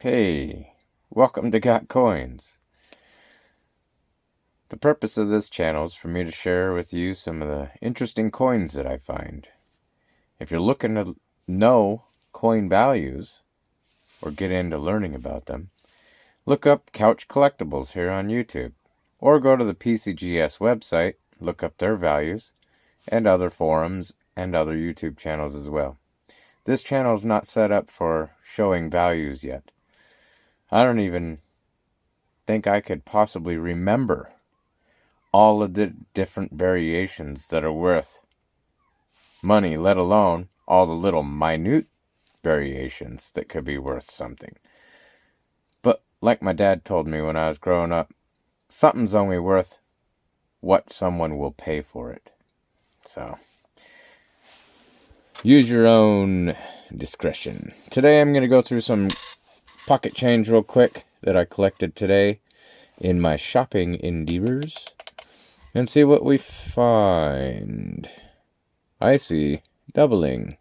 Hey, welcome to Got Coins. The purpose of this channel is for me to share with you some of the interesting coins that I find. If you're looking to know coin values or get into learning about them, look up Couch Collectibles here on YouTube, or go to the PCGS website, look up their values, and other forums and other YouTube channels as well. This channel is not set up for showing values yet. I don't even think I could possibly remember all of the different variations that are worth money, let alone all the little minute variations that could be worth something. But like my dad told me when I was growing up, something's only worth what someone will pay for it. So use your own discretion. Today I'm going to go through some pocket change real quick that I collected today in my shopping endeavors and see what we find. I see doubling.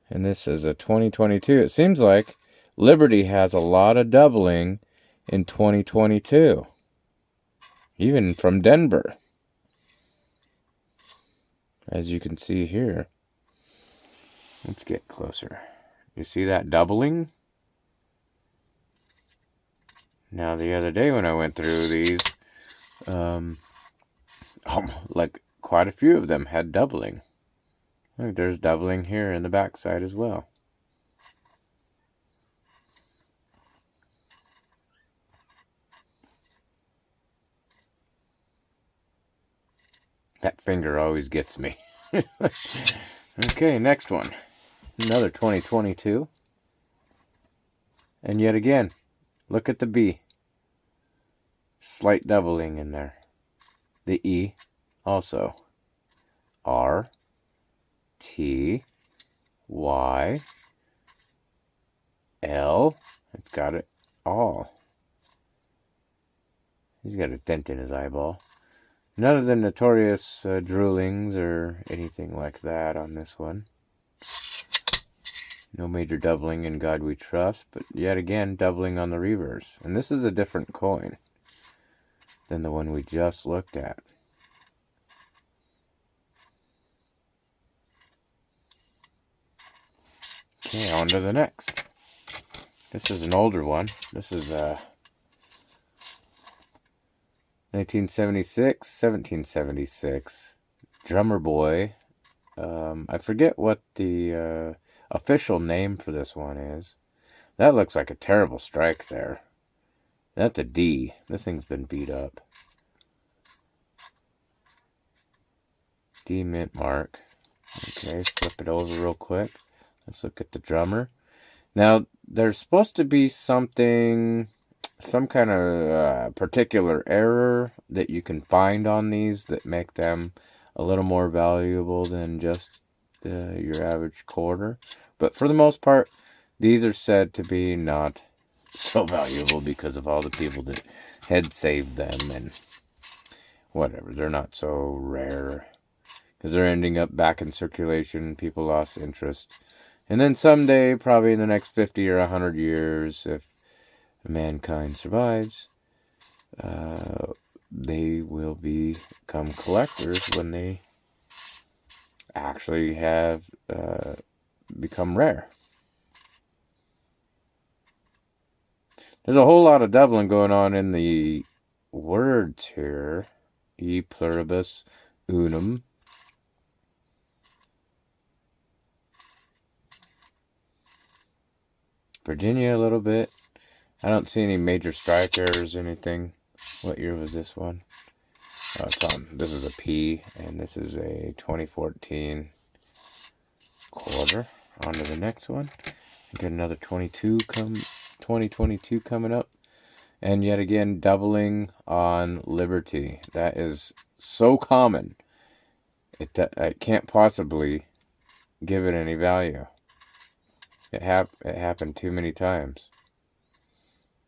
And this is a 2022. It seems like Liberty has a lot of doubling in 2022. Even from Denver. As you can see here. Let's get closer. You see that doubling? Now the other day when I went through these, like quite a few of them had doubling. Look, there's doubling here in the backside as well. That finger always gets me. Okay, next one. Another 2022. And yet again, look at the B. Slight doubling in there. The E also. R, T, Y, L. It's got it all. He's got a dent in his eyeball. None of the notorious droolings or anything like that on this one. No major doubling in God We Trust, but yet again, doubling on the reverse. And this is a different coin than the one we just looked at. Okay, on to the next. This is an older one. This is 1976, 1776. Drummer Boy. I forget what the official name for this one is. That looks like a terrible strike there. That's a D. This thing's been beat up. D mint mark. Okay, flip it over real quick. Let's look at the drummer. Now, there's supposed to be some kind of particular error that you can find on these that make them a little more valuable than just your average quarter. But for the most part, these are said to be not so valuable because of all the people that had saved them and whatever. They're not so rare because they're ending up back in circulation. People lost interest. And then someday, probably in the next 50 or 100 years, if mankind survives, they will become collectors when they actually have become rare. There's a whole lot of doubling going on in the words here. E pluribus unum. Virginia a little bit. I don't see any major strike errors or anything. What year was this one? Oh, this is a P, and this is a 2014 quarter. On to the next one. Get another 2022 coming up. And yet again, doubling on Liberty. That is so common. It can't possibly give it any value. It happened too many times.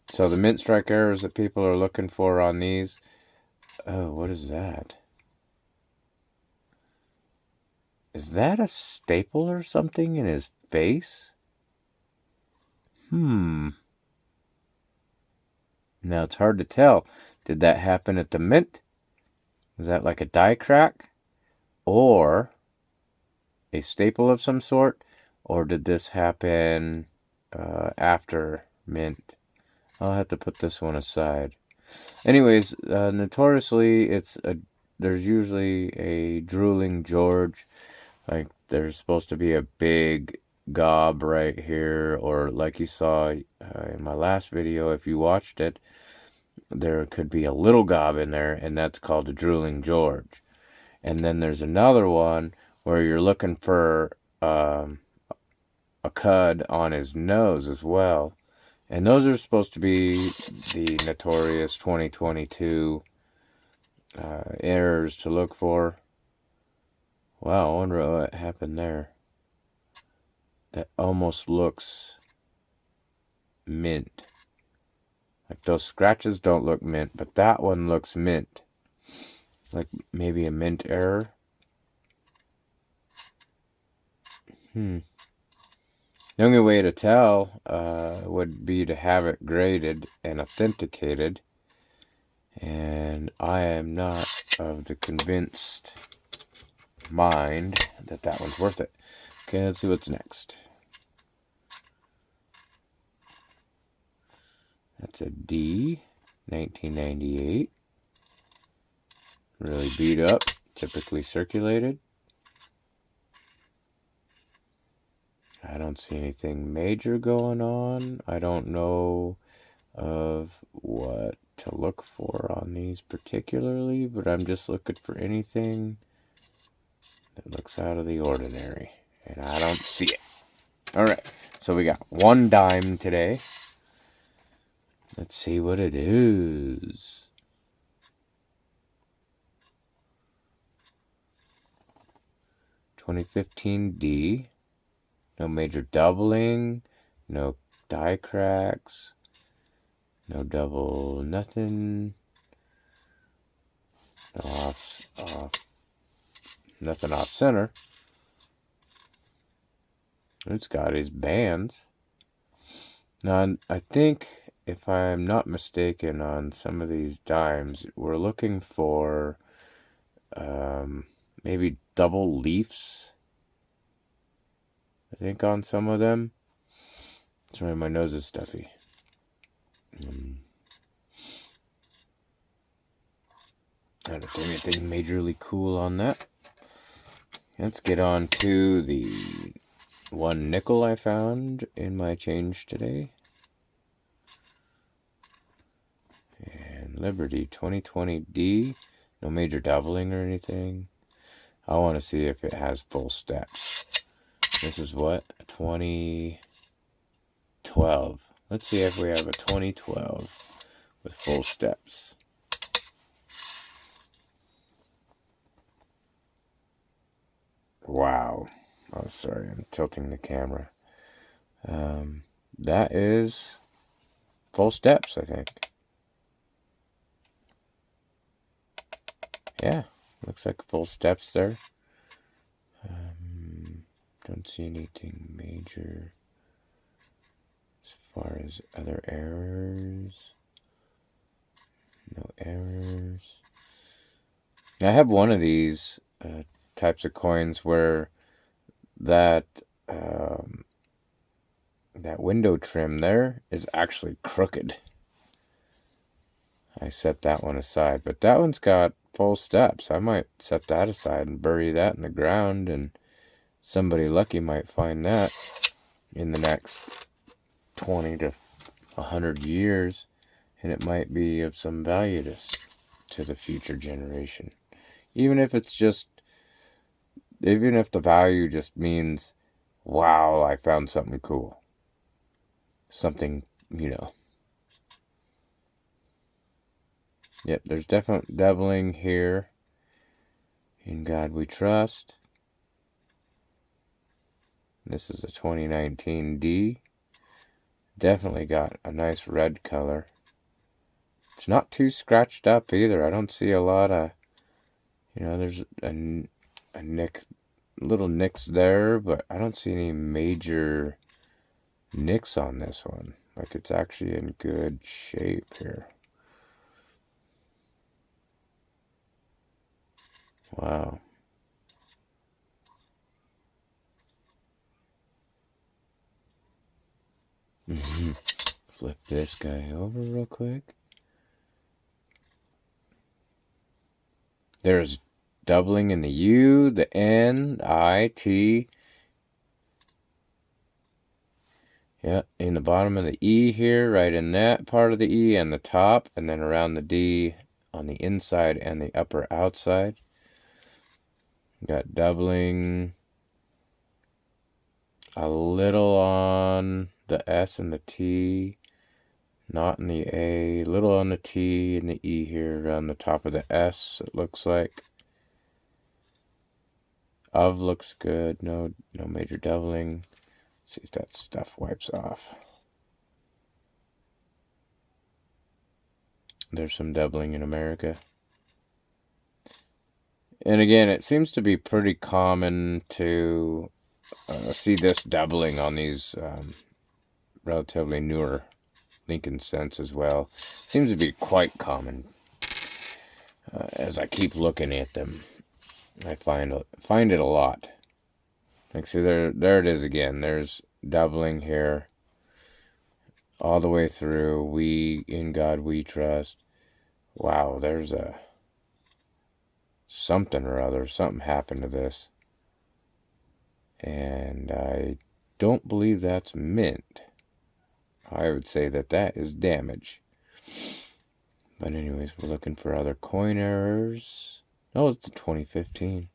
So the mint strike errors that people are looking for on these. Oh, what is that? Is that a staple or something in his face? Now it's hard to tell. Did that happen at the mint? Is that like a die crack? Or a staple of some sort? Or did this happen after mint? I'll have to put this one aside. Anyways, notoriously, there's usually a drooling George. Like, there's supposed to be a big gob right here, or like you saw in my last video, if you watched it, there could be a little gob in there, and that's called a drooling George. And then there's another one where you're looking for a cud on his nose as well. And those are supposed to be the notorious 2022 errors to look for. Wow, I wonder what happened there. That almost looks mint. Like, those scratches don't look mint, but that one looks mint. Like maybe a mint error. The only way to tell would be to have it graded and authenticated. And I am not of the convinced mind that that one's worth it. Okay, let's see what's next. That's a D, 1998. Really beat up, typically circulated. I don't see anything major going on. I don't know of what to look for on these particularly, but I'm just looking for anything that looks out of the ordinary, and I don't see it. All right, so we got one dime today. Let's see what it is. $2015 No major doubling, no die cracks, no double nothing, no nothing off center. It's got his bands. Now, I think, if I'm not mistaken, on some of these dimes, we're looking for maybe double leafs. I think on some of them. Sorry, my nose is stuffy. I don't see anything majorly cool on that. Let's get on to the one nickel I found in my change today. And Liberty 2020D. No major doubling or anything. I want to see if it has full steps. This is what? 2012. Let's see if we have a 2012 with full steps. Wow. Oh, sorry, I'm tilting the camera. That is full steps, I think. Yeah, looks like full steps there. Don't see anything major as far as other errors. No errors. I have one of these types of coins where that window trim there is actually crooked. I set that one aside, but that one's got full steps. I might set that aside and bury that in the ground, and somebody lucky might find that in the next 20 to 100 years, and it might be of some value to the future generation. Even if the value just means, wow, I found something cool. Something, Yep, there's definite doubling here. In God we trust. This is a 2019 D. Definitely got a nice red color. It's not too scratched up either. I don't see a lot of, there's a nick, little nicks there, but I don't see any major nicks on this one. Like it's actually in good shape here. Wow. Flip this guy over real quick. There's doubling in the U, the N, I, T. Yeah, in the bottom of the E here, right in that part of the E and the top, and then around the D on the inside and the upper outside. Got doubling a little on the S and the T, not in the A, little on the T and the E here around the top of the S, it looks like. Of looks good, no major doubling. Let's see if that stuff wipes off. There's some doubling in America. And again, it seems to be pretty common to see this doubling on these relatively newer Lincoln Cents as well. Seems to be quite common. As I keep looking at them, I find it a lot. Like, see, there it is again. There's doubling here all the way through. We in God we trust. Wow, there's something or other. Something happened to this. And I don't believe that's mint. I would say that is damage. But anyways, we're looking for other coin errors. Oh, it's the 2015.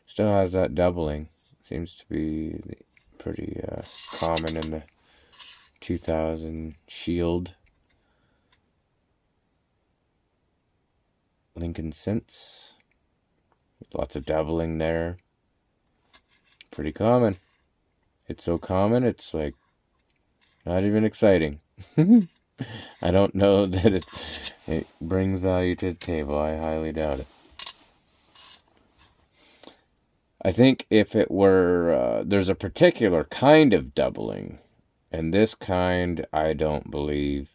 Still has that doubling. Seems to be pretty common in the 2000 Shield Lincoln Cents. Lots of doubling there. Pretty common. It's so common, it's like not even exciting. I don't know that it brings value to the table. I highly doubt it. I think if it were, there's a particular kind of doubling, and this kind, I don't believe,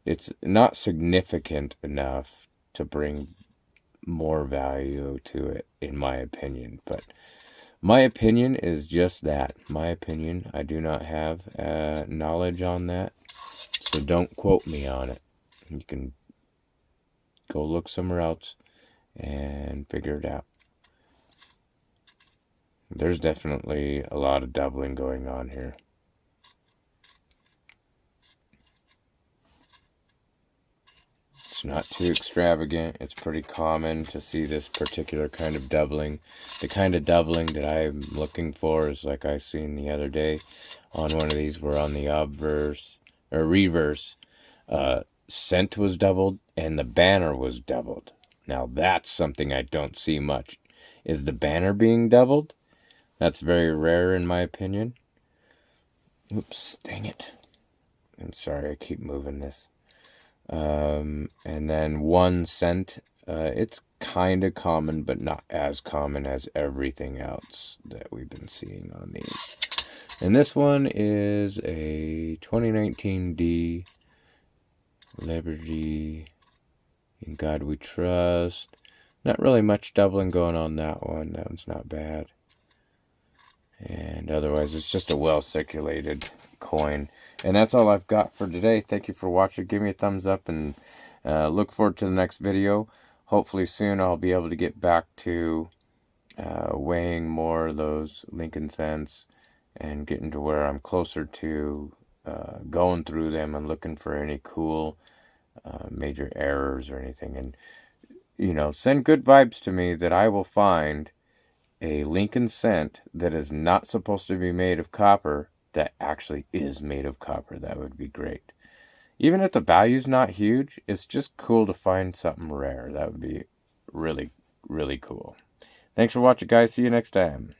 it's not significant enough to bring more value to it, in my opinion. But my opinion is just that. My opinion. I do not have knowledge on that, so don't quote me on it. You can go look somewhere else and figure it out. There's definitely a lot of doubling going on here. It's not too extravagant. It's pretty common to see this particular kind of doubling. The kind of doubling that I'm looking for is like I seen the other day on one of these. We're on the obverse or reverse. Cent was doubled and the banner was doubled. Now that's something I don't see much. Is the banner being doubled? That's very rare in my opinion. Oops, dang it. I'm sorry, I keep moving this. And then 1 cent. It's kind of common, but not as common as everything else that we've been seeing on these. And this one is a 2019 D. Liberty. In God we trust. Not really much doubling going on that one. That one's not bad. And otherwise, it's just a well-circulated coin. And that's all I've got for today. Thank you for watching. Give me a thumbs up and look forward to the next video. Hopefully soon I'll be able to get back to weighing more of those Lincoln Cents and getting to where I'm closer to going through them and looking for any cool major errors or anything. And, you know, send good vibes to me that I will find a Lincoln Cent that is not supposed to be made of copper that actually is made of copper. That would be great. Even if the value's not huge, it's just cool to find something rare. That would be really, really cool. Thanks for watching, guys. See you next time.